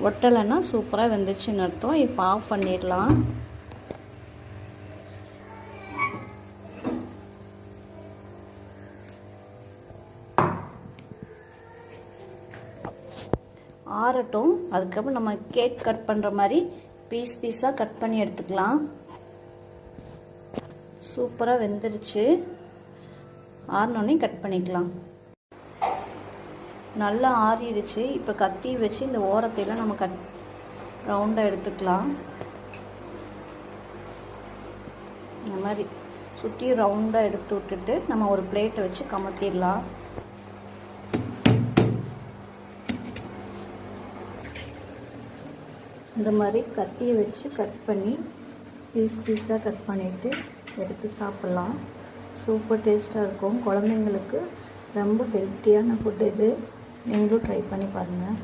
ஒட்டலைன்னா சூப்பராக வெந்துச்சுன்னு அர்த்தம். இப்போ ஆஃப் பண்ணிடலாம். ஆறட்டும். அதுக்கப்புறம் நம்ம கேக் கட் பண்ணுற மாதிரி பீஸாக கட் பண்ணி எடுத்துக்கலாம். சூப்பராக வெந்துருச்சு. ஆறினோடனே கட் பண்ணிக்கலாம். நல்லா ஆறிடுச்சு. இப்போ கத்தி வச்சு இந்த ஓரத்தையெல்லாம் நம்ம ரவுண்டாக எடுத்துக்கலாம். இந்த மாதிரி சுற்றி ரவுண்டாக எடுத்து விட்டுட்டு நம்ம ஒரு பிளேட்டை வச்சு கமத்திடலாம். இந்த மாதிரி கத்தியை வச்சு கட் பண்ணி பீஸாக கட் பண்ணிவிட்டு எடுத்து சாப்பிட்லாம். சூப்பர் டேஸ்ட்டாக இருக்கும். குழந்தைங்களுக்கு ரொம்ப ஹெல்த்தியான ஃபுட் இது. நீங்களும் ட்ரை பண்ணி பாருங்கள்.